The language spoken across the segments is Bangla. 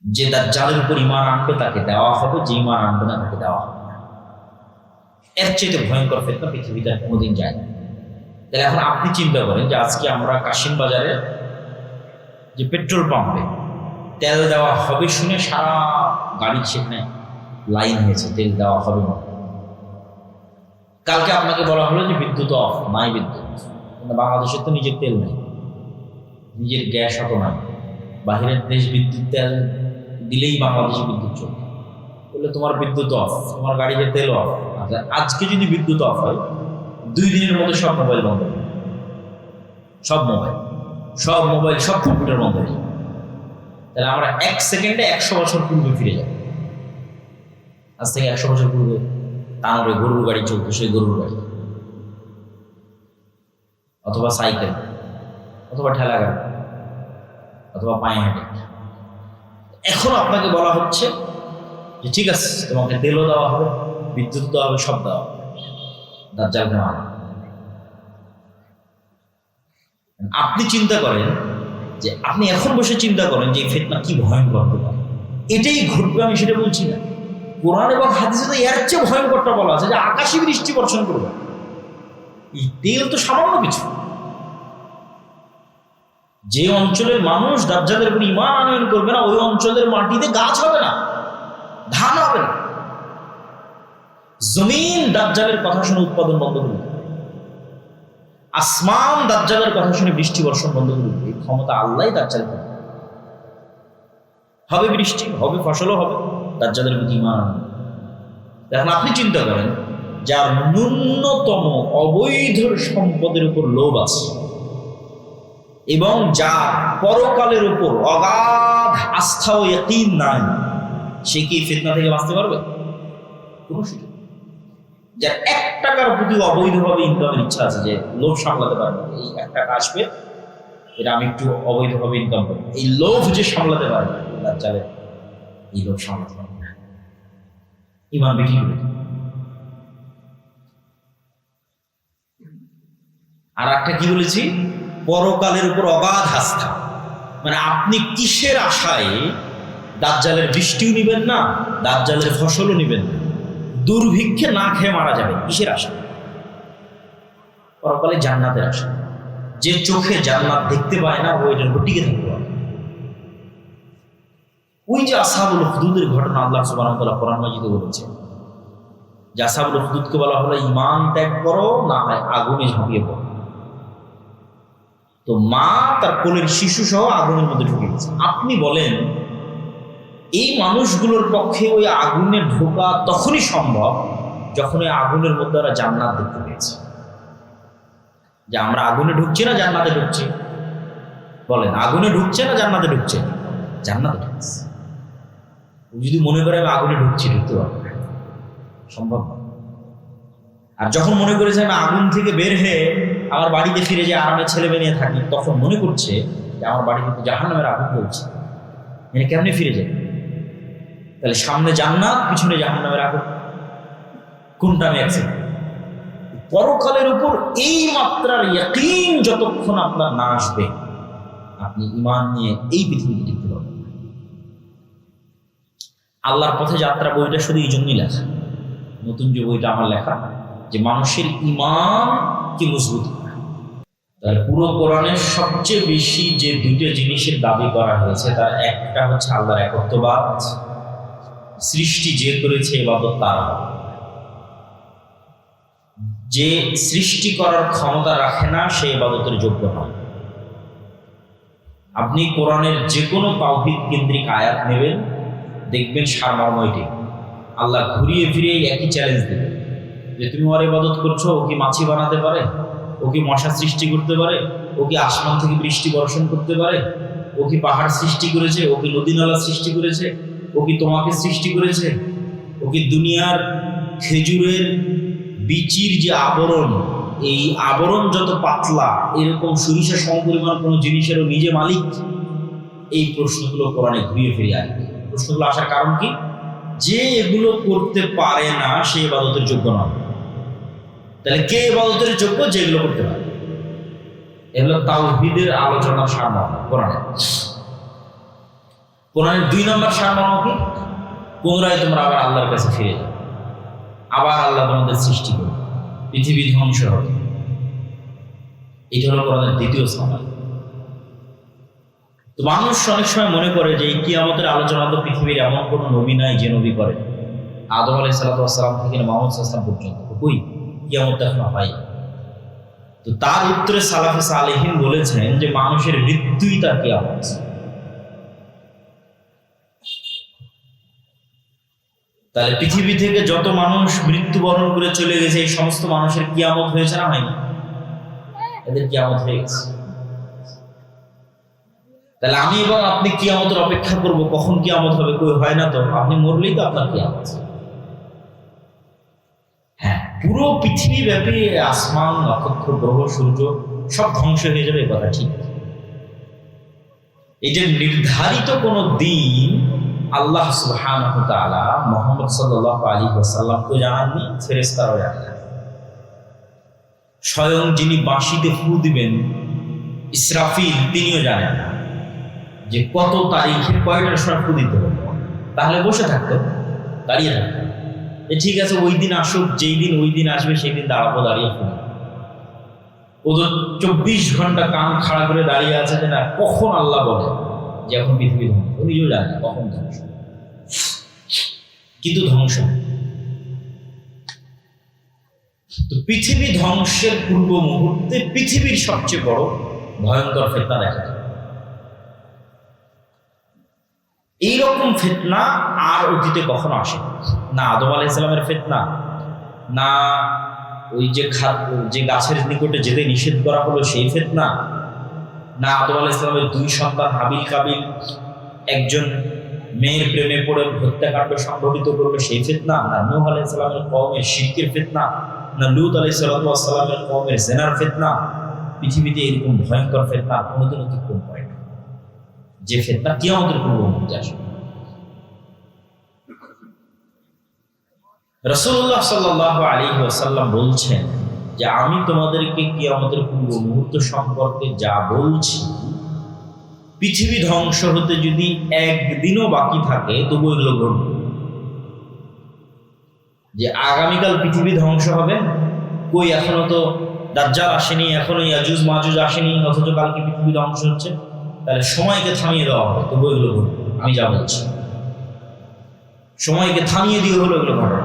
যে দাজ্জালের উপর ঈমান আনবে তাকে দেওয়া হবে, যে ঈমান আনবে না তাকে দেওয়া হবে না। এর চাইতে ভয়ঙ্কর ফিতনা পৃথিবীতে কোনোদিন যায় না। তাহলে এখন আপনি চিন্তা করেন যে আজকে আমরা কাশিম বাজারে যে পেট্রোল পাম্পে তেল দেওয়া হবে শুনে সারা গাড়ি সেখানে লাইন হয়েছে, তেল দেওয়া হবে না। কালকে আপনাকে বলা হলো যে বিদ্যুৎ অফ, নাই বিদ্যুৎ। কিন্তু বাংলাদেশের তো নিজের তেল নেই, নিজের গ্যাস অত নাই। বাহিরের দেশ বিদ্যুৎ তেল দিলেই বাংলাদেশে বিদ্যুৎ চলবে। বললে তোমার বিদ্যুৎ অফ, তোমার গাড়িতে তেল অফ। আচ্ছা, আজকে যদি বিদ্যুৎ অফ হয় 2 দিনের মধ্যে সব মোবাইল বন্ধ হবে, সব মোবাইল, সব কম্পিউটার বন্ধ হয়ে যাবে। তাহলে আমরা 1 সেকেন্ডে 100 বছর পূর্বে ফিরে যাব। আজ থেকে 100 বছর পূর্বে তানরে গরুর গাড়ি চলতো, সেই গরুর গাড়ি অথবা সাইকেল অথবা ঠেলা গাড়ি অথবা পায়ে হেঁটে। এখন আপনাকে বলা হচ্ছে যে ঠিক আছে, তোমাকে তেলও দেওয়া হবে, বিদ্যুৎ দেওয়া হবে, সব দেওয়া হবে। দাজ্জালকে মানো। আপনি চিন্তা করেন যে আপনি এখন বসে চিন্তা করেন যে এই ফিতনা কি ভয়ঙ্কর হতে পারে। এটাই ঘটবে আমি সেটা বলছি না। কোরআন এবং হাদিসে তো এর চেয়ে ভয়ঙ্করটা বলা আছে যে আকাশে বৃষ্টি বর্ষণ করবে। এই তেল তো সামান্য কিছু। যে অঞ্চলের মানুষ দাজ্জালের উপর ঈমান আনয়ন করবে না, ওই অঞ্চলের মাটিতে গাছ হবে না, ধান হবে না। জমিন দাজ্জালের কথা শুনে উৎপাদন বন্ধ করে দেবে, আসমান দাজ্জালের কথা শুনে বৃষ্টি বর্ষণ বন্ধ করে দেবে। এই ক্ষমতা আল্লাহই দাজ্জাল হবে, বৃষ্টি হবে, ফসলও হবে দাজ্জালের প্রতি ঈমান। এখন আপনি চিন্তা করেন, যার ন্যূনতম অবৈধ সম্পদের উপর লোভ আছে এবং যার পরকালের উপর অগাধ আস্থা ও ইয়াকিন নাই, সে কি ফিতনা থেকে বাঁচতে পারবে? কোনো সুযোগ। যার 1 টাকার প্রতি অবৈধভাবে ইনকামের ইচ্ছা আছে, যে লোভ সামলাতে পারবে, এই 1 টাকা আসবে, এটা আমি একটু অবৈধভাবে ইনকাম করবো, এই লোভ যে সামলাতে পারবে, দাজ্জালের এই লোভ সামলাতে পারবে না, ঈমান বিক্রি করে। আর একটা কি বলেছি, পরকালের উপর অগাধ আস্থা। মানে আপনি কিসের আশায় দাজ্জালের বৃষ্টিও নিবেন না, দাজ্জালের ফসলও নিবেন না, দুর্ভিক্ষে না খেয়ে মারা যাবে, কিসের আশা? পরকালে জান্নাতের আশা। যে চোখে জান্নাত দেখতে পায় না, ওই জন্য টিকে থাকতে পারে। ওই যে আসহাবুল উখদুদের ঘটনা আল্লাহ সুবহানাহু ওয়া তাআলা কোরআন মাজিদে বলেছেন যে আসহাবুল উখদুদকে বলা হলো ঈমান ত্যাগ করো, না হয় আগুনে ঝাঁপিয়ে পড়ো। তো মা তার কোলের শিশু সহ আগুনের মধ্যে ঢুকে গেছে। আপনি বলেন এই মানুষগুলোর পক্ষে ওই আগুনে ঢোকা তখনই সম্ভব যখন ওই আগুনের মধ্যে ওরা জান্নাত দেখতে পেয়েছে। যে আমরা আগুনে ঢুকছি না জান্নাতে ঢুকছি? বলেন, আগুনে ঢুকছে না জান্নাতে ঢুকছে? জান্নাতে ঢুকছে। ও যদি মনে করে আমি আগুনে ঢুকছি, ঢুকতে পারবো না, সম্ভব না। আর যখন মনে করেছে আমি আগুন থেকে বের হয়ে আমার বাড়িতে ফিরে যে আরামে ছেলে মেয়ে নিয়ে থাকি, তখন মনে করছে যে আমার বাড়ি কিন্তু জাহান্নামের আগুন জ্বলছে, মানে কেমনে ফিরে যায়? তাহলে সামনে জান্নাত, পিছনে জাহান্নামের আগুন, কোনটা আমি অ্যাকসেপ্ট? পরকালের উপর এই মাত্রার ইয়াকিন যতক্ষণ আপনার না আসবে, আপনি ঈমান নিয়ে এই পৃথিবীতে টিকতে পারবেন না। আল্লাহর পথে যাত্রা বইটা শুধু এই জন্যই লেখা, নতুন যে বইটা আমার লেখা, যে মানুষের ঈমান কি মজবুত করা। তাহলে পুরো কোরআনের সবচেয়ে বেশি যে 2টা জিনিসের দাবি করা হয়েছে, তার একটা হচ্ছে আল্লাহর একত্ববাদ, সৃষ্টি যে করেছে ইবাদত তার। যে সৃষ্টি করার ক্ষমতা রাখে না, সে ইবাদতের যোগ্য নয়। আপনি কোরআনের যে কোনো তাওহীদ কেন্দ্রিক আয়াত নেবেন, দেখবেন সারমর্ম এটি। আল্লাহ ঘুরিয়ে ফিরিয়ে একই চ্যালেঞ্জ দেবে যে তুমি ওর ইবাদত করছো, ও কি মাছি বানাতে পারে? ও কি মশা সৃষ্টি করতে পারে? ও কি আসমান থেকে বৃষ্টি বর্ষণ করতে পারে? ও কি পাহাড় সৃষ্টি করেছে? ও কি নদী নালা সৃষ্টি করেছে? ও কি তোমাকে সৃষ্টি করেছে? ও কি দুনিয়ার খেজুরের বিচির যে আবরণ, এই আবরণ যত পাতলা, এরকম সরিষা সমপরিমাণ কোনো জিনিসেরও নিজে মালিক? এই প্রশ্নগুলো কোরআনে ঘুরিয়ে ফিরিয়ে আসবে। প্রশ্নগুলো আসার কারণ কি? যে এগুলো করতে পারে না, সে ইবাদতের যোগ্য নয়। তাহলে কে ইবাদতের যোগ্য? যে এগুলো করতে পারে। এগুলো তাওহীদের আলোচনার সারমর্ম কোরআনে। কোরআনের 2 নম্বর সারমর্ম কি? পুনরায় তোমরা আবার আল্লাহর কাছে ফিরে যাও, আবার আল্লাহ তোমাদের সৃষ্টি করবে, পৃথিবী ধ্বংস হবে। এটা হলো কোরআনের 2য় সারমর্ম। তো মানুষ অনেক সময় মনে করে যে এই কিয়ামতের আলোচনা তো পৃথিবীর এমন কোনো নবী নাই যে নবী করে। আদম আলাইহিস সালাম থেকে মুহাম্মদ সাল্লাল্লাহু আলাইহি ওয়াসাল্লাম পর্যন্ত কই কিয়ামত এখনো হয়। তো তার উত্তরে সালাফে সালেহিন বলেছেন যে মানুষের মৃত্যুই তার কিয়ামত। তাহলে পৃথিবী থেকে যত মানুষ মৃত্যুবরণ করে চলে গেছে এই সমস্ত মানুষের কিয়ামত হয়েছে না হয়নি? এদের কিয়ামত হয়ে গেছে। তাহলে আমি এবং আপনি কিয়ামতের অপেক্ষা করব, কখন কিয়ামত হবে? কই হয় না তো, আপনি মরলেই তো আপনার কিয়ামত। হ্যাঁ, পুরো পৃথিবী ব্যাপী আসমান, নক্ষত্র, গ্রহ, সূর্য সব ধ্বংস হয়ে যাবে, কথা ঠিক। এই যে নির্ধারিত কোন দিন আল্লাহ সুবহানাহু ওয়া তাআলা মুহাম্মদ সাল্লাল্লাহু আলাইহি ওয়াসাল্লামকে জানাননি, ফেরেশতারাও জানেন। স্বয়ং যিনি বাঁশিতে ফু দিবেন ইসরাফিল, তিনিও জানেন না যে কত তারিখে কয়টার সময় ফু দিতে হবে। তাহলে বসে থাকতো, দাঁড়িয়ে থাকতো, ঠিক আছে ওই দিন আসুক, যেই দিন ওই দিন আসবে সেই দিন দাঁড়াবো, দাঁড়িয়ে ফু। ও তো 24 ঘন্টা কান খাড়া করে দাঁড়িয়ে আছে যে না কখন আল্লাহ বলে যে এখন পৃথিবী ধ্বংস। ও নিজেও জানে কখন ধ্বংস, কিন্তু ধ্বংস। তো পৃথিবী ধ্বংসের পূর্ব মুহূর্তে পৃথিবীর সবচেয়ে বড় ভয়ঙ্কর ফিতনা দেখা যায়। এইরকম ফিতনা আর অতীতে কখনো আসে না। আদম আলাইহিস সালামের ফিতনা, না ওই যে গাছের নিকটে যেতে নিষেধ করা হলো সেই ফিতনা, না আদম আলাইহিস সালামের 2 সন্তান হাবিল কাবিল একজন মেয়ের প্রেমে পড়ে হত্যাকাণ্ড সংঘটিত করলো সেই ফিতনা, না নূহ আলাইহিস সালামের কওমের শিরকের ফিতনা, না লূত আলাইহিস সালামের কওমের জিনার ফিতনা। পৃথিবীতে এরকম ভয়ঙ্কর ফিতনা কোনোদিন অতিক্রম করে না, যে ফিতনা কিয়ামতের পূর্ব মুহূর্তে আসবে। রাসূলুল্লাহ সাল্লাল্লাহু আলাইহি ওয়াসাল্লাম বলছেন যে আমি তোমাদেরকে কিয়ামতের পূর্ব মুহূর্ত সম্পর্কে যা বলছি, পৃথিবী ধ্বংস হতে যদি একদিনও বাকি থাকে তবু এগুলো ঘটবে। যে আগামীকাল পৃথিবী ধ্বংস হবে, কই এখনো তো দাজ্জাল আসেনি, এখনো ইয়াজুজ মাজুজ আসেনি, অথচ কালকে পৃথিবী ধ্বংস হচ্ছে। তাহলে সময়কে থামিয়ে দেওয়া হবে, তবু এগুলো ঘটবে। আমি যা বলছি সময়কে থামিয়ে দিয়ে হলো এগুলো ঘটনা।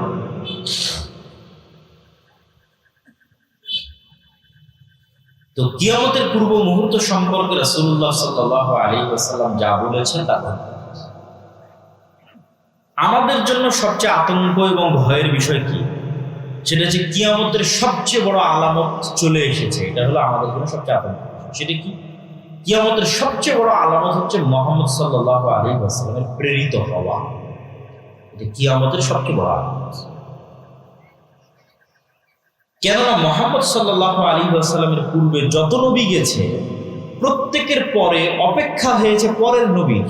তো কিয়ামতের পূর্ব মুহূর্ত সম্পর্কে রাসূলুল্লাহ সাল্লাল্লাহু আলাইহি ওয়াসাল্লাম যা বলেছেন তা আমাদের জন্য সবচেয়ে আতঙ্ক এবং ভয়ের বিষয় কি? সেটা হচ্ছে কিয়ামতের সবচেয়ে বড় আলামত চলে এসেছে। এটা হলো আমাদের জন্য সবচেয়ে আতঙ্ক। সেটা কি? কিয়ামতের সবচেয়ে বড় আলামত হচ্ছে মুহাম্মদ সাল্লাল্লাহু আলাইহি ওয়াসাল্লামের প্রেরিত হওয়া। এটা কিয়ামতের সবচেয়ে বড় আলামত। কেননা মুহাম্মদ সাল্লাল্লাহু আলাইহি ওয়াসাল্লামের পূর্বে যত নবী গেছে প্রত্যেকের পরে অপেক্ষা হয়েছে পরের নবীর।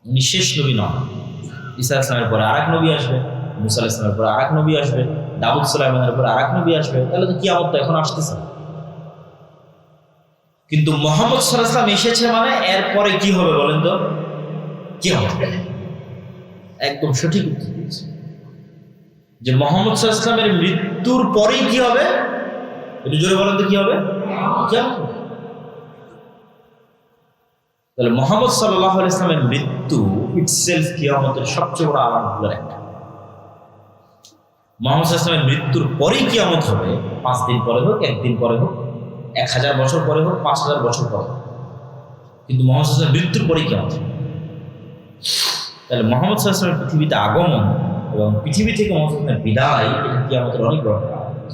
উনি শেষ নবী নন। ঈসা আলাইহিস সালামের পরে আরেক নবী আসবে, মুসা আলাইহিস সালামের পরে আরেক নবী আসবে, দাউদ সুলাইমানের পরে আরেক নবী আসবে। তাহলে তো কিয়ামত তো এখন আসতেছে। কিন্তু মুহাম্মদ সাল্লাল্লাহু আলাইহি ওয়াসাল্লাম এসেছে মানে এরপরে কি হবে বলেন তো? কিয়ামত। একদম সঠিক উত্তর দিয়েছে যে মুহাম্মদ সাল্লাল্লাহু আলাইহি ওয়াসাল্লামের মৃত্যুর পরেই কি হবে? একটু জোরে বলেন তো কি হবে? কিয়ামত। তাহলে মুহাম্মদ সাল্লাল্লাহু আলাইহি ওয়াসাল্লামের মৃত্যু ইটসেলফ কিয়ামতের সবচেয়ে বড় আলামতগুলোর একটা। মুহাম্মদ সাল্লাল্লাহু আলাইহি ওয়াসাল্লামের মৃত্যুর পরেই কিয়ামত হবে। 5 দিন পরে হোক, 1 দিন পরে হোক, 1000 বছর পরে হোক, 5000 বছর পরে হোক, কিন্তু মুহাম্মদ সাল্লাল্লাহু আলাইহি ওয়াসাল্লামের মৃত্যুর পরেই কিয়ামত হবে। তাহলে মুহাম্মদ সাল্লাল্লাহু আলাইহি ওয়াসাল্লামের পৃথিবীতে আগমন এবং পৃথিবী থেকে মুহাম্মদ সাল্লাল্লাহু আলাইহি ওয়াসাল্লামের বিদায়, এটা কিয়ামতের অনেক বড় আলামত।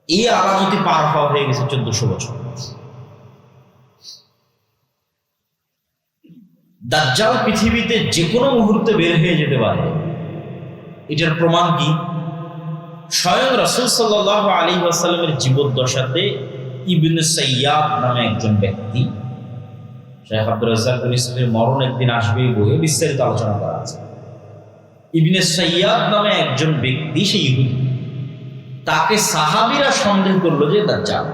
এই আলামতি পার হওয়া হয়ে গেছে 1400 বছর। দাজ্জাল পৃথিবীতে যে কোনো মুহূর্তে বের হয়ে যেতে পারে, এটার প্রমাণ কি? স্বয়ং রাসূল সাল্লাল্লাহু আলাইহি ওয়াসাল্লামের জীবদ্দশাতে ইবনে সাইয়াদ নামে একজন ব্যক্তি, শাইখ আব্দুর রাজ্জাক বিন ইউসুফের মরণ একদিন আসবে বইয়ে বিস্তারিত আলোচনা করা আছে। ইবনে সাইয়াদ নামে একজন ব্যক্তি, সে ইহুদি, তাকে সাহাবীরা সন্দেহ করলো যে দাজ্জাল।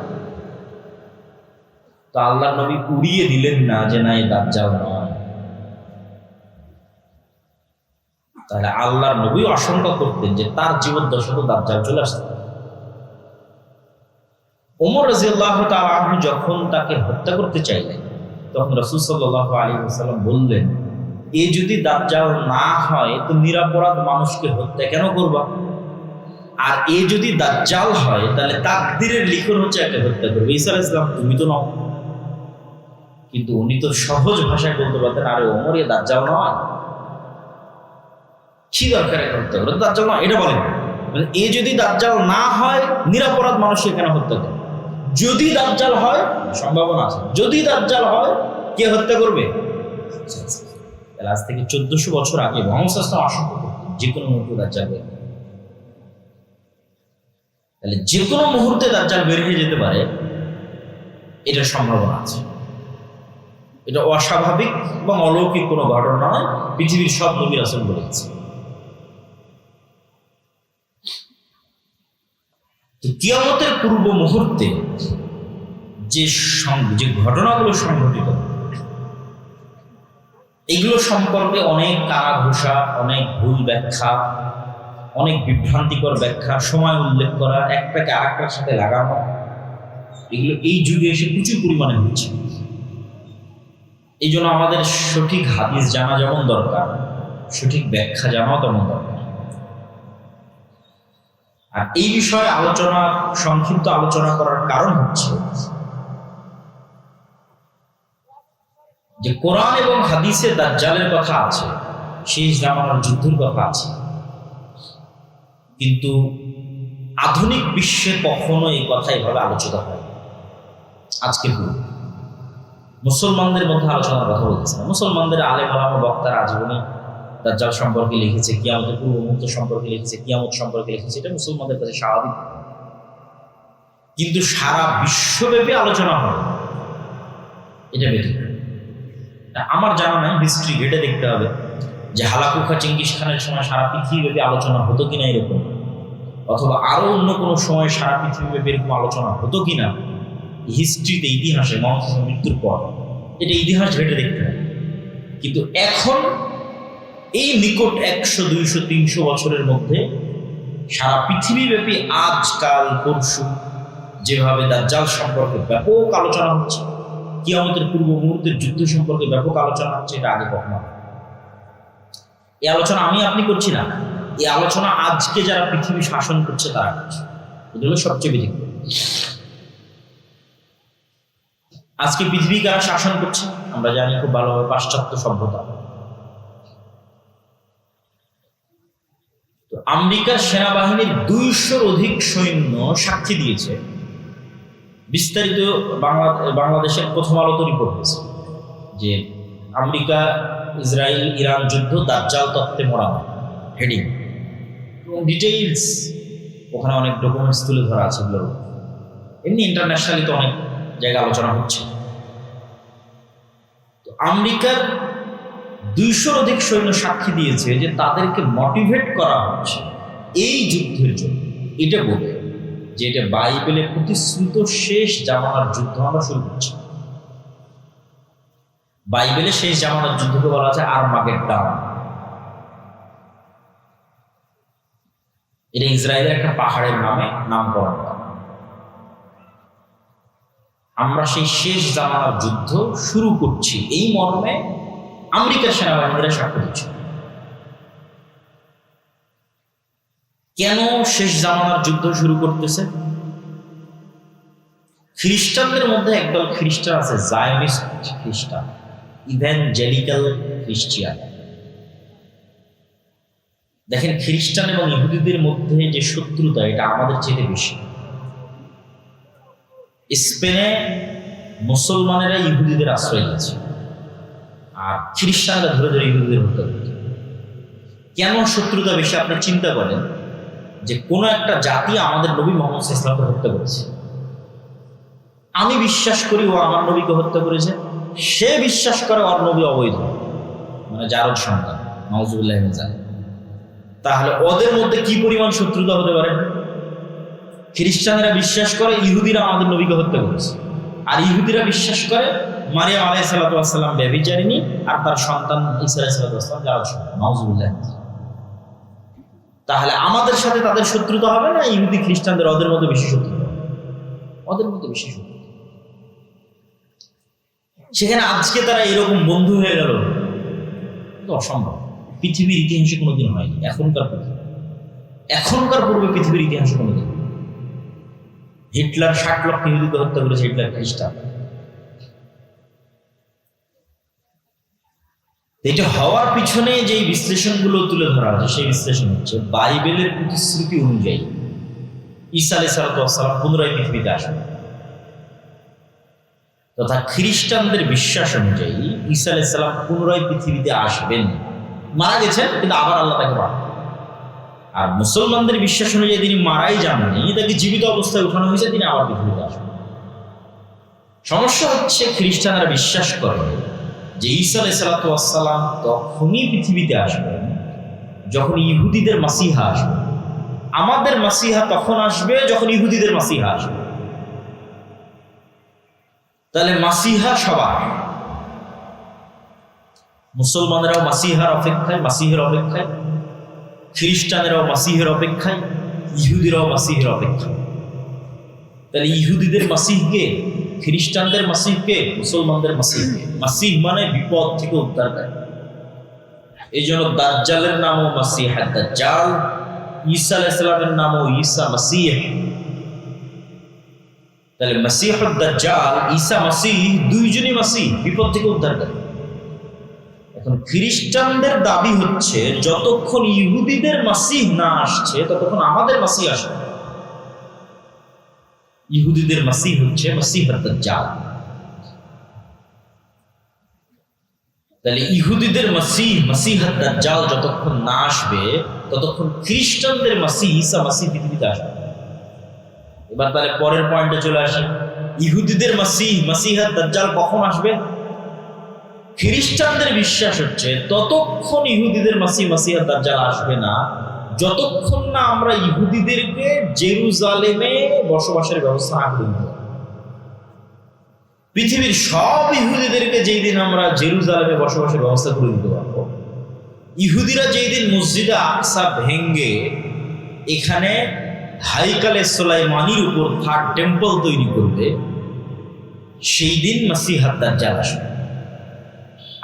তো আল্লাহ নবী উড়িয়ে দিলেন না যে না এই দাজ্জাল নয়। তাহলে আল্লাহর নবী আশঙ্কা করতেন যে তার জীবদ্দশা তো দাজ্জাল চলে আসতে। ওমর রাদিয়াল্লাহু তাআলা আনহু যখন তাকে হত্যা করতে চাইলেন, তখন রাসূল সাল্লাল্লাহু আলাইহি ওয়াসাল্লাম বললেন, এ যদি দাজ্জাল না হয় তো নিরপরাধ মানুষকে হত্যা কেন করবা? আর এ যদি দাজ্জাল হয় তাহলে তাকদীরের লিখন হচ্ছে একে হত্যা করবে। ঈসা আলাইহিস সালাম তুমি তো নও। কিন্তু উনি তো সহজ ভাষায় বলতে পারতেন, আরে ওমর এ দাজ্জাল নয়, কি দরকার একে হত্যা করে? দাজ্জাল নয় এটা বলেন। মানে এ যদি দাজ্জাল না হয় নিরপরাধ মানুষকে কেন হত্যা করবে? যদি দাজ্জাল হয় সম্ভাবনা আছে, যদি দাজ্জাল হয় কে হত্যা করবে? তাহলে আজ থেকে 1400 বছর আগে মুহাম্মদ সাল্লাল্লাহু আলাইহি ওয়াসাল্লাম আশঙ্কা করতেন যে কোনো মুহূর্তে দাজ্জাল বের হবে। তাহলে যে কোনো মুহূর্তে দাজ্জাল বের হয়ে যেতে পারে, এটার সম্ভাবনা আছে। এটা অস্বাভাবিক এবং অলৌকিক কোনো ঘটনা নয়, পৃথিবীর সব নবী রাসূল বলেছে। তো কিয়ামতের পূর্ব মুহূর্তে যে ঘটনাগুলো সংঘটিত, এগুলো সম্পর্কে অনেক কানাঘুষা, অনেক ভুল ব্যাখ্যা, অনেক বিভ্রান্তিকর ব্যাখ্যা, সময় উল্লেখ করা, একটাকে আরেকটার সাথে লাগানো, এগুলো এই যুগে এসে প্রচুর পরিমাণে হচ্ছে। এই জন্য আমাদের সঠিক হাদিস জানা যেমন দরকার, সঠিক ব্যাখ্যা জানাও তেমন দরকার। আর এই বিষয়ে সংক্ষিপ্ত আলোচনা করার কারণ হচ্ছে যে কোরআন এবং হাদিসে দাজ্জালের কথা আছে, শেষ জামানার যুদ্ধের কথা আছে, কিন্তু আধুনিক বিশ্বে কখনো এই কথা এভাবে আলোচিত হয়। আজকে মুসলমানদের মধ্যে আলোচনার কথা বলতেছে না। মুসলমানদের আলেম ওলামা বক্তারা আজীবনে দাজ্জাল সম্পর্কে লিখেছে, কিয়ামতের পূর্ব মুহূর্ত সম্পর্কে লিখেছে, কিয়ামত সম্পর্কে লিখেছে, এটা মুসলমানদের কাছে স্বাভাবিক। কিন্তু সারা বিশ্বব্যাপী আলোচনা হয়, এটা বেঠিক। আমার জানা নাই, হিস্ট্রি ঘেটে দেখতে হবে যে হালাকুখা চেঙ্গিস খানের সময় সারা পৃথিবীব্যাপী আলোচনা হতো কিনা এরকম, অথবা আরো অন্য কোনো সময় সারা পৃথিবীব্যাপী এরকম আলোচনা হতো কিনা হিস্ট্রিতে, ইতিহাসে, মুহাম্মদ মৃত্যুর পর, এটা ইতিহাস ঘেটে দেখতে হবে। কিন্তু এখন এই নিকট 100, 200, 300 বছরের মধ্যে সারা পৃথিবীব্যাপী আজকাল পরশু যেভাবে দাজ্জাল সম্পর্কে ব্যাপক আলোচনা হচ্ছে, কিয়ামতের পূর্ব মুহূর্তের যুদ্ধ সম্পর্কে ব্যাপক আলোচনা হচ্ছে, এটা আগে কখনো। এই আলোচনা আমি আপনি করছি না, এই আলোচনা আজকে যারা পৃথিবী শাসন করছে তারা করছে। এটা হলো সবচেয়ে বেশি। আজকে পৃথিবী কারা শাসন করছে আমরা জানি খুব ভালোভাবে, পাশ্চাত্য সভ্যতা। তো আমেরিকার সেনাবাহিনীর 200-র অধিক সৈন্য সাক্ষী দিয়েছে। বিস্তারিত বাংলাদেশের প্রথম আলোতে রিপোর্ট হয়েছে যে আমেরিকা ইসরায়েল ইরান যুদ্ধ দাজ্জাল তত্ত্বে মরা হয়, হেডিং এবং ডিটেইলস, ওখানে অনেক ডকুমেন্টস তুলে ধরা আছে। এগুলোর এমনি ইন্টারন্যাশনালি তো অনেক জায়গায় আলোচনা হচ্ছে। তো আমেরিকার 200-র অধিক সৈন্য সাক্ষী দিয়েছে যে তাদেরকে মোটিভেট করা হচ্ছে এই যুদ্ধের জন্য, এটা বলে যে এটা বাইবেলে প্রতিশ্রুত শেষ জামানার যুদ্ধ আমরা শুরু করছি। বাইবেলে শেষ জামানার যুদ্ধকে বলা আছে আরমাগেড্ডন। এটা ইসরায়েলের একটা পাহাড়ের নামে নামকরণ করা। আমরা সেই শেষ জামানার যুদ্ধ শুরু করছি এই মর্মে আমেরিকার সেনাবাহিনীরা সাক্ষ্য দিচ্ছে। কেন শেষ জামানার যুদ্ধ শুরু করতেছে? খ্রিস্টানদের মধ্যে একদল খ্রিস্টান আছে, জায়নিস্ট খ্রিস্টান, ইভ্যাঞ্জেলিক্যাল খ্রিস্টিয়ান। দেখেন, খ্রিস্টান এবং ইহুদিদের মধ্যে যে শত্রুতা, এটা আমাদের চেয়ে বেশি। স্পেনে মুসলমানেরা ইহুদিদের আশ্রয় দিয়েছে, আর খ্রিস্টানরা ধরে ধরে ইহুদিদের হত্যা করত। কেন শত্রুতা বেশি? আপনি চিন্তা করেন যে কোনো একটা জাতি আমাদের নবী মুহাম্মদ সাল্লাল্লাহু আলাইহি ওয়াসাল্লামকে হত্যা করেছে, আমি বিশ্বাস করি ও আমার নবীকে হত্যা করেছে, সে বিশ্বাস করে ওর নবী অবৈধ, মানে জারদ সন্তান, নাউজুবিল্লাহ মিন যালিক। তাহলে ওদের মধ্যে কি পরিমাণ শত্রুতা হতে পারে? খ্রিস্টানেরা বিশ্বাস করে ইহুদিরা আমাদের নবীকে হত্যা করেছে, আর ইহুদিরা বিশ্বাস করে মারিয়াম আলাইহিস সালাম ব্যভিচারিণী আর তার সন্তান ঈসা আলাইহিস সালাম জারজ। নাউজুবিল্লাহ। তাহলে আমাদের সাথে তাদের শত্রুতা হবে না? ইহুদি খ্রিস্টানদের ওদের মধ্যে বেশি শত্রুতা, ওদের মধ্যে বেশি শত্রুতা। সেখানে আজকে তারা এরকম বন্ধু হয়ে গেল, অসম্ভব। পৃথিবীর ইতিহাসে কোনোদিন হয়নি। এখনকার পূর্বে পৃথিবীর ইতিহাসে কোনোদিন। হিটলার 60 লক্ষ ইহুদিকে হত্যা করেছে, হিটলার খ্রিস্টান। এটা হওয়ার পিছনে যে বিশ্লেষণগুলো তুলে ধরা হয়েছে, সেই বিশ্লেষণ হচ্ছে বাইবেলের প্রতিশ্রুতি অনুযায়ী ঈসা আলাইহিস সালাম পুনরায় পৃথিবীতে আসবেন, তথা খ্রিস্টানদের বিশ্বাস অনুযায়ী ঈসা আলাইহিস সালাম পুনরায় পৃথিবীতে আসবেন। মারা গেছেন কিন্তু আবার আল্লাহ তাকে পাঠাবেন। আর মুসলমানদের বিশ্বাস অনুযায়ী তিনি মারাই যাননি, তাকে জীবিত অবস্থায় উঠানো হয়েছে, তিনি আবার পৃথিবীতে আসবেন। সমস্যা হচ্ছে খ্রিস্টানরা বিশ্বাস করে যে ঈসা আলাইহিস সালাম তখনই পৃথিবীতে আসবেন যখন ইহুদিদের মাসিহা আসবে। আমাদের মাসিহা তখন আসবে যখন ইহুদিদের মাসিহা আসবে। তাহলে মাসিহা সবার, মুসলমানেরাও মাসিহার অপেক্ষায়, মাসিহের অপেক্ষায়, খ্রিস্টানেরাও মাসিহের অপেক্ষায়, ইহুদিরাও মাসিহের অপেক্ষায়। তাহলে ইহুদিদের মাসিহকে, খ্রিস্টানদের মাসিহকে, মুসলমানদের মাসিহকে। মাসিহ মানে বিপদ থেকে উদ্ধারকারী। এই জন্য দাজ্জালের নামও মাসিহ দাজ্জাল, ঈসা আলাইহিস সালামের নামও ঈসা মাসিহ। তাহলে মাসিহ দাজ্জাল, ঈসা মাসিহ, দুইজনই মাসিহ, বিপদ থেকে উদ্ধারকারী। এখন খ্রিস্টানদের দাবি হচ্ছে যতক্ষণ ইহুদিদের মাসিহ না আসছে ততক্ষণ আমাদের মাসিহ আসবে। ইহুদিদের মাসিহ হচ্ছে মাসিহ দাজ্জাল। তাহলে ইহুদিদের মাসিহ, মাসিহ দাজ্জাল যতক্ষণ না আসবে ততক্ষণ খ্রিস্টানদের মাসিহ ঈসা মাসিহ পৃথিবীতে আসবে। এবার তাহলে পরের পয়েন্টে চলে আসি, ইহুদিদের মাসিহ, মাসিহ দাজ্জাল কখন আসবে? খ্রিস্টানদের বিশ্বাস হচ্ছে ততক্ষণ ইহুদিদের মাসিহ, মাসিহ দাজ্জাল আসবে না যতক্ষণ না আমরা ইহুদিদেরকে জেরুজালেমে বসবাসের ব্যবস্থা না করে দিই। পৃথিবীর সব ইহুদিদেরকে যেই দিন আমরা জেরুজালেমে বসবাসের ব্যবস্থা করে দিতে পারবো, ইহুদিরা যেই দিন মসজিদে আকসা ভেঙ্গে এখানে হাইকালে সুলাইমানির উপর থার্ড টেম্পল তৈরি করবে, সেই দিন মাসিহ দাজ্জাল আসবে।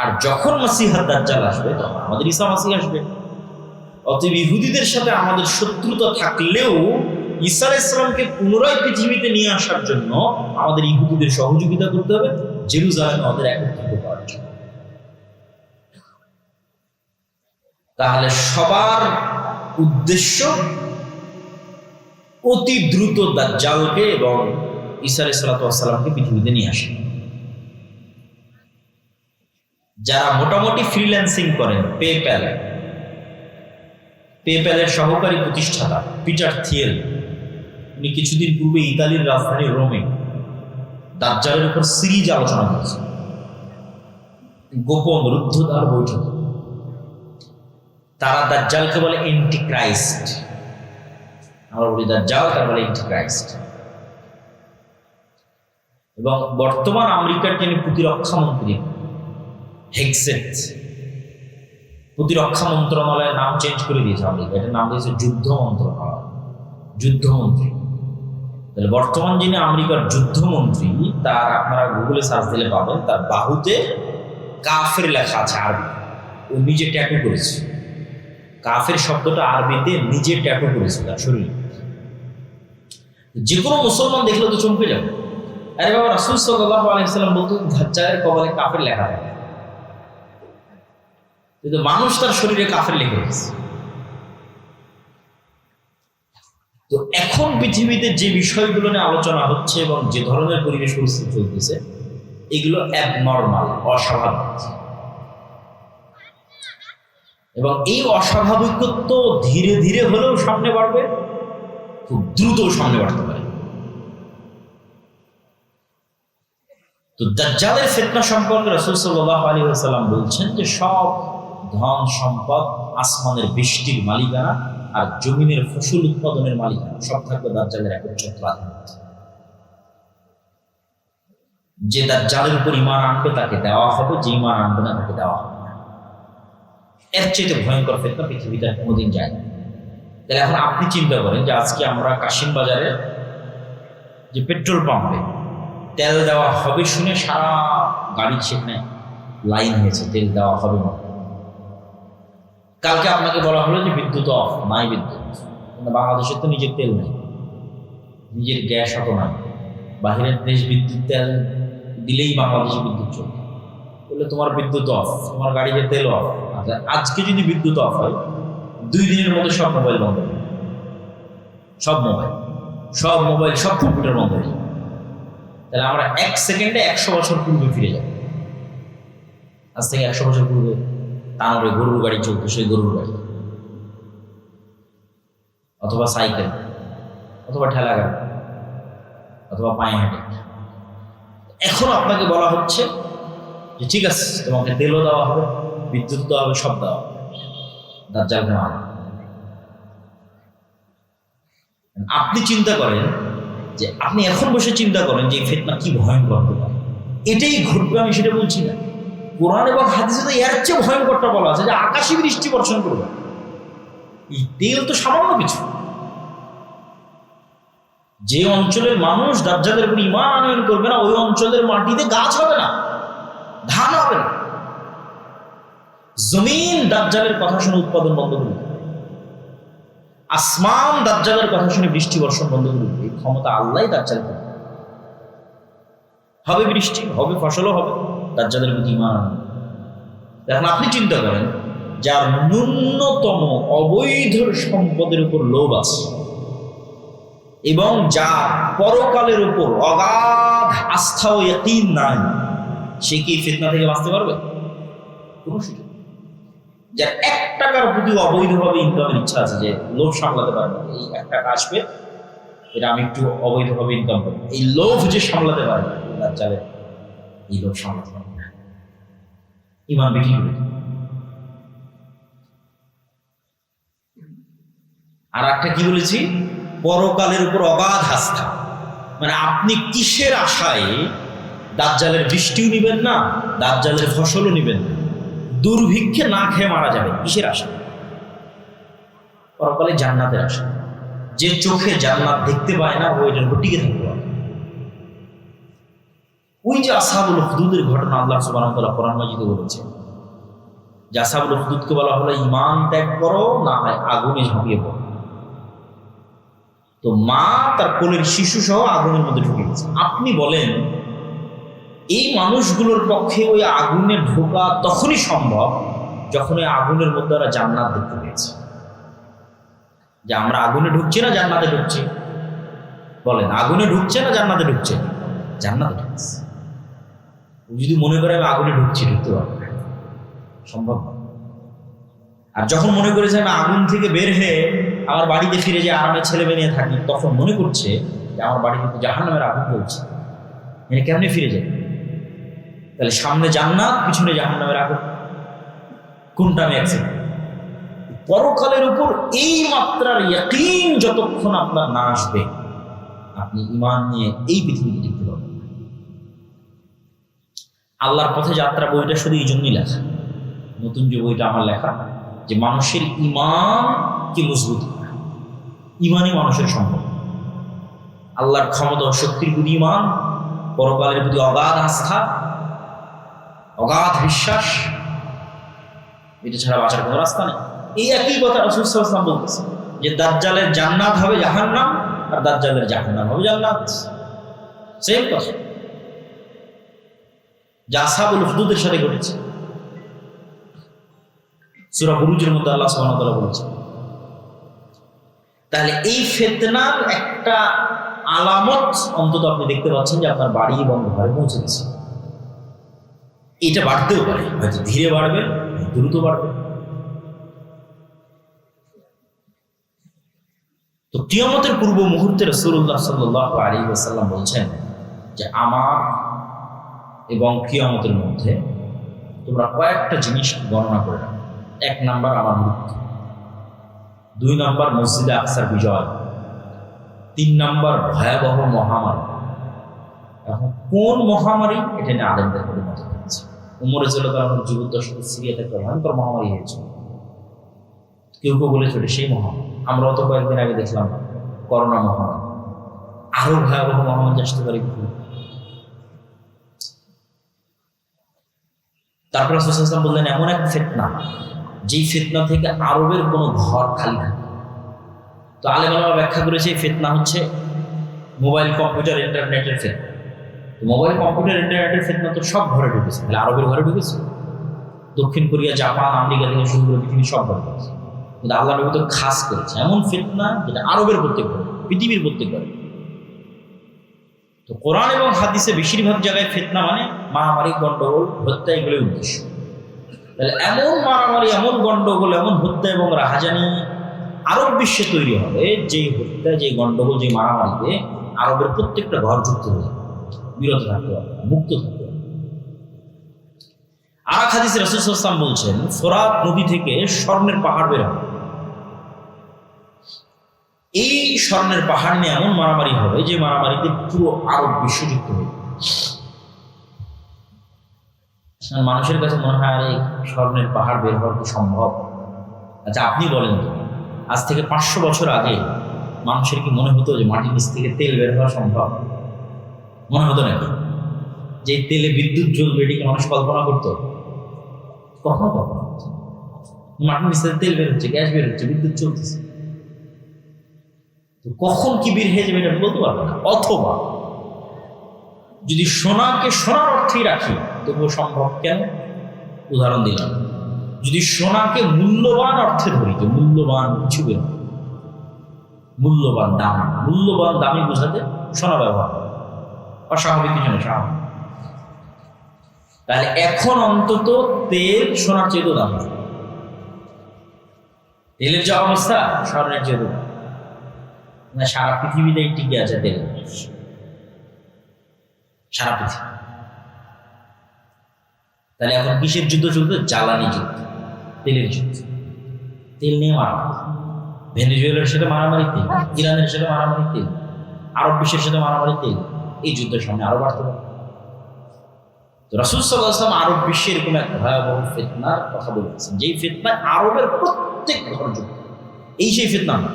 আর যখন মাসিহ দাজ্জাল আসবে তখন আমাদের ঈসা মাসিহ আসবে। অতএব ইহুদিদের সাথে আমাদের শত্রুতা থাকলেও ঈসা আলাইহিস সালামকে পুনরায় পৃথিবীতে নিয়ে আসার জন্য আমাদের ইহুদিদের সহযোগিতা করতে হবে, জেরুজালেমে আমাদের একত্রিত করার জন্য। তাহলে সবার উদ্দেশ্য অতি দ্রুত দাজ্জালকে এবং ঈসা আলাইহিস সালামকে পৃথিবীতে নিয়ে আসে। যারা মোটামুটি ফ্রিল্যান্সিং করেন, পেপ্যালের সহকারী প্রতিষ্ঠাতা পিটার থিয়েল, উনি কিছুদিন পূর্বে ইতালির রাজধানী রোমে দাজ্জালের উপর সিরিজ আলোচনা করেছেন, গোপন রুদ্ধদ্বার বৈঠক। তারা দাজ্জালকে বলে এন্টি ক্রাইস্ট, আমরা বলি দাজ্জাল, তারা বলে এন্টি ক্রাইস্ট। এবং বর্তমান আমেরিকার যিনি প্রতিরক্ষা মন্ত্রী হেগসেট, প্রতিরক্ষা মন্ত্রণালয়ের নাম চেঞ্জ করে দিয়েছে আমেরিকা, এটার নাম দিয়েছে যুদ্ধ মন্ত্রণালয়, যুদ্ধমন্ত্রী। তাহলে বর্তমান যিনি আমেরিকার যুদ্ধমন্ত্রী, তার আপনারা গুগলে সার্চ দিলে পাবেন, তার বাহুতে কাফের লেখা আছে আরবি, ও নিজে ট্যাটু করেছে। কাফের শব্দটা আরবিতে নিজে ট্যাটু করেছে তার শরীরে। যে কোনো মুসলমান দেখলে তো চমকে যাবে, আরে বাবা, রাসূল সাল্লাল্লাহু আলাইহি ওয়াসাল্লাম বলতো দাজ্জালের কপালে কাফের লেখা থাকে, কিন্তু মানুষ তার শরীরে কাফের লিখে গেছে। তো এখন পৃথিবীতে যে বিষয়গুলো নিয়ে আলোচনা হচ্ছে এবং যে ধরনের পরিবেশ পরিস্থিতি চলতেছে, এগুলো অ্যাবনর্মাল, অস্বাভাবিক। এবং এই অস্বাভাবিকত্ব ধীরে ধীরে হলেও সামনে বাড়বে, খুব দ্রুত সামনে বাড়তে পারে। তো দাজ্জালের ফিতনা সম্পর্কে রাসূল সাল্লাল্লাহু আলাইহি ওয়াসাল্লাম বলছেন যে সব ধন সম্পদ, আসমানের বৃষ্টির মালিকানা আর জমিনের ফসল উৎপাদনের মালিকানা সব থাকবে দাজ্জালের একচ্ছত্র আধিপত্যে। যে দাজ্জালের উপর ঈমান আনবে তাকে দেওয়া হবে, যে ঈমান আনবে না তাকে দেওয়া হবে না। এর চাইতে ভয়ঙ্কর ফিতনা পৃথিবীতে কোনোদিন যায় না। তাহলে এখন আপনি চিন্তা করেন যে আজকে আমরা কাশিম বাজারে যে পেট্রোল পাম্পে তেল দেওয়া হবে শুনে সারা গাড়ি সেখানে লাইন হয়েছে, তেল দেওয়া হবে না। কালকে আপনাকে বলা হলো যে বিদ্যুৎ অফ, নাই বিদ্যুৎ। কিন্তু বাংলাদেশের তো নিজের তেল নেই, নিজের গ্যাস অত নাই। বাহিরের দেশ বিদ্যুৎ তেল দিলেই বাংলাদেশে বিদ্যুৎ চলবে। বললে তোমার বিদ্যুৎ অফ, তোমার গাড়িতে তেল অফ। আচ্ছা, আজকে যদি বিদ্যুৎ অফ হয় 2 দিনের মধ্যে সব মোবাইল বন্ধ হয়ে যাবে। সব মোবাইল, সব কম্পিউটার বন্ধ হয়ে যাবে। তাহলে আমরা 1 সেকেন্ডে 100 বছর পূর্বে ফিরে যাব। আজ থেকে 100 বছর পূর্বে টানরে গরুর গাড়ি চলতো, সেই গরুর গাড়ি অথবা সাইকেল অথবা ঠেলা গাড়ি অথবা পায়ে হেঁটে। এখন আপনাকে বলা হচ্ছে যে ঠিক আছে, তোমাকে তেলও দেওয়া হবে, বিদ্যুৎ দেওয়া হবে, সব দেওয়া হবে। দাজ্জালকে মানো। আপনি চিন্তা করেন যে আপনি এখন বসে চিন্তা করেন যে এই ফিতনা কি ভয়ঙ্কর হতে পারে। এটাই ঘটবে আমি সেটা বলছি না। কোরআন এবং হাদিসে তো এর চেয়ে ভয়ঙ্করটা বলা আছে যে আকাশে বৃষ্টি বর্ষণ করবে। এই তেল তো সামান্য কিছু। যে অঞ্চলের মানুষ দাজ্জালের উপর ঈমান আনয়ন করবে না, ওই অঞ্চলের মাটিতে গাছ হবে না, ধান হবে না। জমিন দাজ্জালের কথা শুনে উৎপাদন বন্ধ করে দেবে। আসমান দাজ্জালের কথা শুনে বৃষ্টি বর্ষণ বন্ধ করে দেবে। এই ক্ষমতা আল্লাহই দাজ্জাল করবে। হবে বৃষ্টি, হবে ফসলও হবে, দাজ্জালের প্রতি ঈমান আনয়ন। এখন আপনি চিন্তা করেন, যার ন্যূনতম অবৈধ সম্পদের উপর লোভ আছে এবং যা পরকালের উপর অগাধ আস্থা ও ইয়াকিন নাই, সে কি ফিতনা থেকে বাঁচতে পারবে? কোনো সুযোগ। যার 1 টাকার প্রতি অবৈধভাবে ইনকামের ইচ্ছা আছে, যে লোভ সামলাতে পারবে, এই 1 টাকা আসবে, এটা আমি একটু অবৈধভাবে ইনকাম করবো, এই লোভ যে সামলাতে পারবে, দাজ্জালের এই লোভ সামলাতে পারবে না। ঈমান বিক্রি করে। আর একটা কি বলেছি? পরকালের উপর অগাধ আস্থা। মানে আপনি কিসের আশায় দাজ্জালের বৃষ্টিও নিবেন না, দাজ্জালের ফসলও নিবেন না, দুর্ভিক্ষে না খেয়ে মারা যাবে, কিসের আশা? পরকালে জান্নাতের আশা। যে চোখে জান্নাত দেখতে পায় না, ওই জন্য টিকে থাকতে পারে। ওই যে আসহাবুল উখদুদের ঘটনা আল্লাহ সুবহানাহু ওয়া তাআলা কোরআন মাজিদে বলেছেন যে আসহাবুল উখদুদকে বলা হলো ঈমান ত্যাগ করো, না হয় আগুনে ঝাঁপিয়ে পড়ো। তো মা তার কোলের শিশু সহ আগুনের মধ্যে ঢুকে গেছে। আপনি বলেন এই মানুষগুলোর পক্ষে ওই আগুনে ঢোকা তখনই সম্ভব যখন ওই আগুনের মধ্যে ওরা জান্নাত দেখতে পেয়েছে। যে আমরা আগুনে ঢুকছি না জান্নাতে ঢুকছি? বলেন, আগুনে ঢুকছে না জান্নাতে ঢুকছে? জান্নাতে ঢুকছে। ও যদি মনে করে আমি আগুনে ঢুকছি, ঢুকতে পারবে না, সম্ভব না। আর যখন মনে করেছে আমি আগুন থেকে বের হয়ে আমার বাড়িতে ফিরে যে আরামে ছেলে মেয়ে নিয়ে থাকি, তখন মনে করছে যে আমার বাড়ি কিন্তু জাহান্নামের আগুন জ্বলছে, মানে কেমনে ফিরে যায়? তাহলে সামনে জান্নাত, পিছনে জাহান্নামের আগুন, কোনটা আমি অ্যাকসেপ্ট? পরকালের উপর এই মাত্রার ইয়াকিন যতক্ষণ আপনার না আসবে, আপনি ঈমান নিয়ে এই পৃথিবীতে টিকতে পারবেন না। আল্লাহর পথে যাত্রা বইটা শুধু এই জন্যই লেখা, নতুন যে বইটা আমার লেখা, যে মানুষের ঈমান কি মজবুত করা। ঈমানই মানুষের সম্পদ। আল্লাহর ক্ষমতা ও শক্তির প্রতি ঈমান, পরকালের প্রতি অগাধ আস্থা, অগাধ বিশ্বাস, এটা ছাড়া বাঁচার কোনো রাস্তা নেই। এই একই কথা রাসূল সাল্লাল্লাহু আলাইহি ওয়াসাল্লাম বলতেছে যে দাজ্জালের জান্নাত হবে জাহান্নাম, আর দাজ্জালের জাহান্নাম হবে জান্নাত। সেম কথা যা আসহাবুল উখদুদের সাথে ঘটেছে। সূরা বুরুজের মধ্যে আল্লাহ সুবহানাহু ওয়া তাআলা বলেছেন। তাহলে এই ফিতনার একটা আলামত অন্তত আপনি দেখতে পাচ্ছেন যে আপনার বাড়ি এবং ঘরে পৌঁছে গেছে। এটা বাড়তেও পারে, হয়তো ধীরে বাড়বে, দ্রুত বাড়বে। তো কিয়ামতের পূর্ব মুহূর্তে রাসূলুল্লাহ সাল্লাল্লাহু আলাইহি ওয়াসাল্লাম বলছেন যে আমার এবং কিয়ামতের মধ্যে তোমরা কয়েকটা জিনিস গণনা করে রাখো। 1 নাম্বার আমার মৃত্যু, 2 নাম্বার মসজিদে আকসার বিজয়, 3 নাম্বার ভয়াবহ মহামারী, এখন কোন মহামারী এটা নিয়ে আলেমদের মধ্যে মত হয়েছে। উমরে ছিল তার জীবদ্দশায় সিরিয়াতে একটা ভয়ঙ্কর মহামারী হয়েছিল, কেউ কেউ বলেছে ওটা সেই মহামারী। আমরাও তো কয়েকদিন আগে দেখলাম করোনা মহামারী, আরো ভয়াবহ মহামারী আসতে পারে। তারপর রাসূল সাল্লাল্লাহু আলাইহি ওয়াসাল্লাম বললেন এমন এক ফিতনা, যেই ফিতনা থেকে আরবের কোনো ঘর খালি থাকে। তো আলেম ওলামা ব্যাখ্যা করেছে এই ফিতনা হচ্ছে মোবাইল কম্পিউটার ইন্টারনেটের ফিতনা। মোবাইল কম্পিউটার ইন্টারনেটের ফিতনা তো সব ঘরে ঢুকেছে, তাহলে আরবের ঘরে ঢুকেছে। দক্ষিণ কোরিয়া, জাপান, আমেরিকা থেকে শুরু করে পৃথিবীর সব ঘরে ঢুকেছে, কিন্তু আল্লাহ নবী তো খাস করেছে এমন ফিতনা যেটা আরবের প্রত্যেক ঘরে, পৃথিবীর প্রত্যেক ঘরে। তো কোরআন এবং হাদিসে বেশিরভাগ জায়গায় ফিতনা মানে মারামারি, গন্ডগোল, হত্যা, এগুলোই উদ্দেশ্য। তাহলে এমন মারামারি, এমন গন্ডগোল, এমন হত্যা এবং রাহাজানি আরব বিশ্বে তৈরি হবে, যে হত্যা, যে গন্ডগোল, যে মারামারিতে আরবের প্রত্যেকটা ঘর যুক্ত হয়ে বিরত থাকতে হবে, মুক্ত থাকতে হবে। আর এক হাদিসে রাসূল সাল্লাল্লাহু আলাইহি ওয়াসাল্লাম বলছেন ফোরাত নদী থেকে স্বর্ণের পাহাড় বের হবে। এই স্বর্ণের পাহাড় নিয়ে এমন মারামারি হবে যে মারামারিতে পুরো আরব বিশ্ব যুক্ত হবে। মানুষের কাছে মনে হয় আরে স্বর্ণের পাহাড় বের হওয়ার কি সম্ভব? আচ্ছা আপনি বলেন তো, আজ থেকে 500 বছর আগে মানুষের কি মনে হতো যে মাটির নিচ থেকে তেল বের হওয়া সম্ভব? মনে হতো নাকি? যে তেলে বিদ্যুৎ জ্বলবে এটিকে মানুষ কল্পনা করতো? কখনো কখনো মাটির নিচ থেকে তেল বের হচ্ছে, গ্যাস বের হচ্ছে, বিদ্যুৎ চলতেছে, কখন কি বের হয়ে যাবে এটা বলতে পারবে না। অথবা যদি সোনাকে সোনার অর্থেই রাখি তবুও সম্ভব কেন? উদাহরণ দিলাম, যদি সোনাকে মূল্যবান অর্থে ধরি, যে মূল্যবান কিছু বের, মূল্যবান দামি, মূল্যবান দামি বোঝাতে সোনা ব্যবহার করে, অস্বাভাবিক কিছু নেই, স্বাভাবিক। তাহলে এখন অন্তত তেল সোনার চেয়েও দাম, তেলের যে অবস্থা স্বর্ণের চেয়েও দাম না। সারা পৃথিবীতে টিকে আছে তেল, সারা পৃথিবী। তাহলে এখন কিসের যুদ্ধ চলতে? জ্বালানি যুদ্ধ, তেলের যুদ্ধ। তেল নিয়ে মারামারি, ভেনেজুয়েলার সাথে মারামারি তেল, ইরানের সাথে মারামারি তেল, আরব বিশ্বের সাথে মারামারি তেল। এই যুদ্ধের সামনে আরো বাড়তে পারে। তো রাসূল সাল্লাল্লাহু আলাইহি ওয়াসাল্লাম আরব বিশ্বে এরকম এক ভয়াবহ ফিতনার কথা বলেছেন, যেই ফিতনায় আরবের প্রত্যেক ঘর যুক্ত। এই সেই ফিতনা না,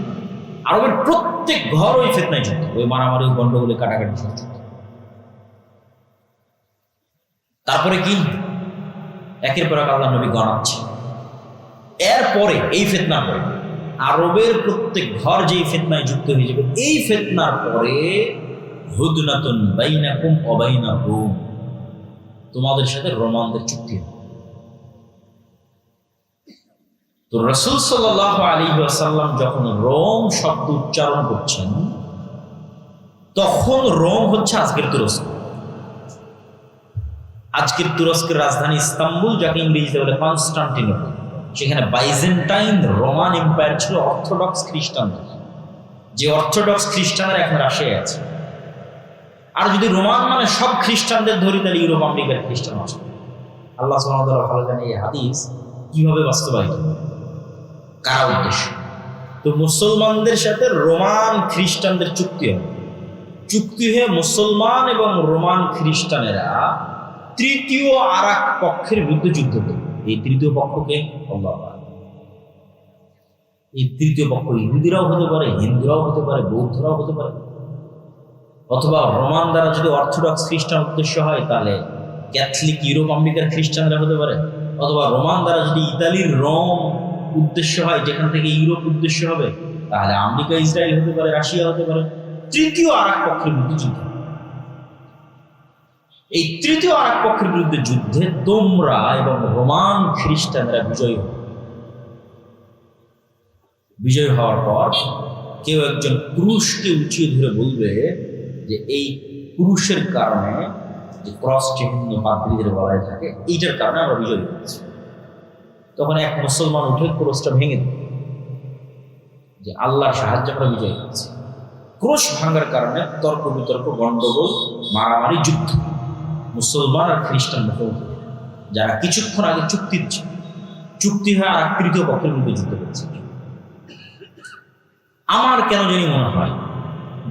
আরবের প্রত্যেক ঘর ওই ফিতনায় যুক্ত, ওই মারামারি, গন্ডগোলে, কাটাকাটি সহ যুক্ত। তারপরে কি? একের পর এক আল্লাহ নবী গণাচ্ছে। এরপরে এই ফিতনার পরে আরবের প্রত্যেক ঘর যেই ফিতনায় যুক্ত হয়ে যাবে, এই ফিতনার পরে হুদনাতুন বাইনাকুম ওয়া বাইনাহুম, তোমাদের সাথে রোমানদের চুক্তি হবে। তো রাসূল সাল্লাল্লাহু আলাইহি ওয়াসাল্লাম যখন রোম শব্দ উচ্চারণ করছেন, তখন রোম হচ্ছে আজকের তুরস্ক। আজকের তুরস্কের রাজধানী ইস্তাম্বুল, যাকে ইংরেজিতে বলে কনস্টান্টিনোপল। সেখানে বাইজেন্টাইন রোমান এম্পায়ার ছিল, অর্থোডক্স খ্রিস্টানদের, যে অর্থোডক্স খ্রিস্টানরা এখন রাশিয়ায় আছে। আর যদি রোমান মানে সব খ্রিস্টানদের ধরি, তাহলে ইউরোপ আমেরিকার খ্রিস্টান আছে। আল্লাহ সুবহানাহু ওয়া তাআলা ভালো জানে এই হাদিস কিভাবে বাস্তবায়িত, কার উদ্দেশ্য। তো মুসলমানদের সাথে রোমান খ্রিস্টানদের চুক্তি হবে। চুক্তি হয়ে মুসলমান এবং রোমান খ্রিস্টানেরা তৃতীয় আর এক পক্ষের বিরুদ্ধে যুদ্ধ করবে। এই তৃতীয় পক্ষকে আল্লাহ, এই তৃতীয় পক্ষ ইহুদিরাও হতে পারে, হিন্দুরাও হতে পারে, বৌদ্ধরাও হতে পারে, অথবা রোমান দ্বারা যদি অর্থোডক্স খ্রিস্টান উদ্দেশ্য হয় তাহলে ক্যাথলিক ইউরোপ আমেরিকার খ্রিস্টানরা হতে পারে, অথবা রোমান দ্বারা যদি ইতালির রোম উদ্দেশ্য হয়, যেখান থেকে ইউরোপ উদ্দেশ্য হবে, তাহলে আমেরিকা, ইসরায়েল হতে পারে, রাশিয়া হতে পারে। তৃতীয় আর এক পক্ষের বিরুদ্ধে যুদ্ধ। এই তৃতীয় আর এক পক্ষের বিরুদ্ধে যুদ্ধে তোমরা এবং রোমান খ্রিস্টানরা বিজয়ী হবে। বিজয় হওয়ার পর কেউ একজন পুরুষকে উঁচিয়ে ধরে বলবে যে এই পুরুষের কারণে, যে ক্রস চিহ্ন পাদ্রীদের গলায় থাকে, এইটার কারণে আমরা বিজয়ী হয়েছি। তখন এক মুসলমান উঠে ক্রসটা ভেঙে দেবে, যে আল্লাহর সাহায্য আমরা বিজয়ী হয়েছি। ক্রস ভাঙার কারণে তর্ক বিতর্ক, গন্ডগোল, মারামারি, যুদ্ধ, মুসলমান আর খ্রিস্টান মুখোমুখি, যারা কিছুক্ষণ আগে চুক্তি হয়ে আর তৃতীয় পক্ষের মধ্যে যুদ্ধ করছে। আমার কেন জানি মনে হয়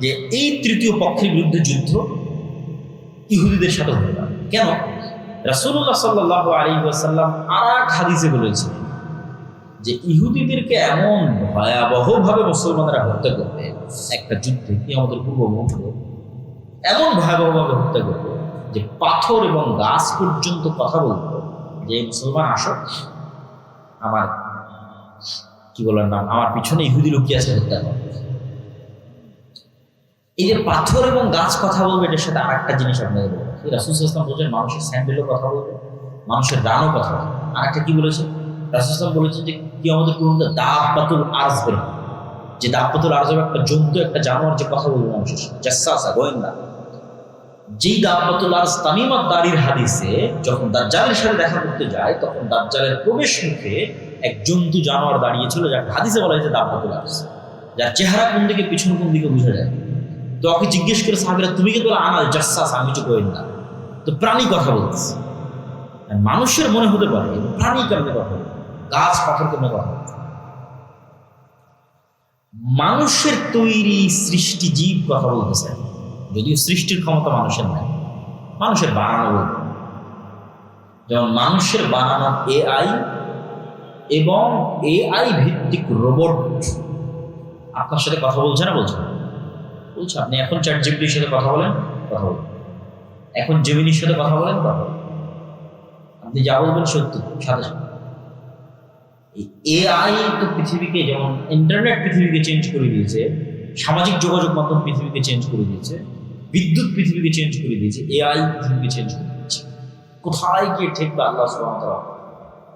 যে এই তৃতীয় পক্ষের বিরুদ্ধে যুদ্ধ ইহুদিদের সাথে হতে পারে। কেন? রাসূলুল্লাহ সাল্লাল্লাহু আলাইহি ওয়াসাল্লাম আর এক হাদিসে বলেছেন যে ইহুদিদেরকে এমন ভয়াবহভাবে মুসলমানরা হত্যা করবে একটা যুদ্ধে, কিয়ামতের পূর্ব মুহূর্তে এমন ভয়াবহভাবে হত্যা করবে যে পাথর এবং গাছ পর্যন্ত কথা বলতো যে মুসলমান আসো, আমার কি বলার নাম, আমার পিছনে ইহুদি লুকিয়ে আছে, হত্যা করবে। এই যে পাথর এবং গাছ কথা বলবে, এটার সাথে আর একটা জিনিস আপনাদের বলবো। রাসূল সাল্লাল্লাহু আলাইহি ওয়াসাল্লাম বলেছেন মানুষের স্যান্ডেলও কথা বলবে, মানুষের ডানও কথা বলবে। আর একটা কি বলেছে? রাসূল সাল্লাল্লাহু আলাইহি ওয়াসাল্লাম বলেছেন যে কিয়ামতের পূর্বে দাব্বাতুল আরজ বের হবে, যে দাব্বাতুল আরজ হবে একটা জন্তু, একটা জানোয়ার যে কথা বলবে মানুষের সাথে, জাসসাসা, গোয়েন্দা। যেই দাব্বাতুল আরজ তামিম আদ-দারির হাদিসে যখন দাজ্জালের সাথে দেখা করতে যায়, তখন দাজ্জালের প্রবেশ মুখে এক জন্তু জানোয়ার দাঁড়িয়েছিল, যার হাদিসে বলা হয়েছে দাব্বাতুল আরজ, যার চেহারা কোন দিকে পিছন কোন দিকে বোঝা যায়। তো ওকে জিজ্ঞেস করে সাহাবীরা, তুমি কিন্তু আনাল জাসসাস, আমি কিছু গোয়েন্দা। তো প্রাণী কথা বলতেছে, মানুষের মনে হতে পারে প্রাণী কেমনে কথা বলবে, গাছ পাথর কেমনে কথা বলবে। মানুষের তৈরি সৃষ্টি জীব কথা বলতেছে, যদিও সৃষ্টির ক্ষমতা মানুষের নাই, মানুষের বানানো বলবে। যেমন মানুষের বানানো এআই এবং এআই ভিত্তিক রোবট আপনার সাথে কথা বলছে না? বলছে না? বলছে। আপনি এখন চ্যাটজিপিটির সাথে কথা বলেন, কথা বলেন। এখন জেমিনির সাথে কথা বলেন, কথা বলেন। আপনি যা বলবেন সত্য সাথে সাথে। এআই তো পৃথিবীকে, যেমন ইন্টারনেট পৃথিবীকে চেঞ্জ করে দিয়েছে, সামাজিক যোগাযোগ মাধ্যম পৃথিবীকে চেঞ্জ করে দিয়েছে, বিদ্যুৎ পৃথিবীকে চেঞ্জ করে দিয়েছে, এআই পৃথিবীকে চেঞ্জ করে দিয়েছে। কোথায় গিয়ে ঠেকবে আল্লাহ সুবহানাহু ওয়া তাআলা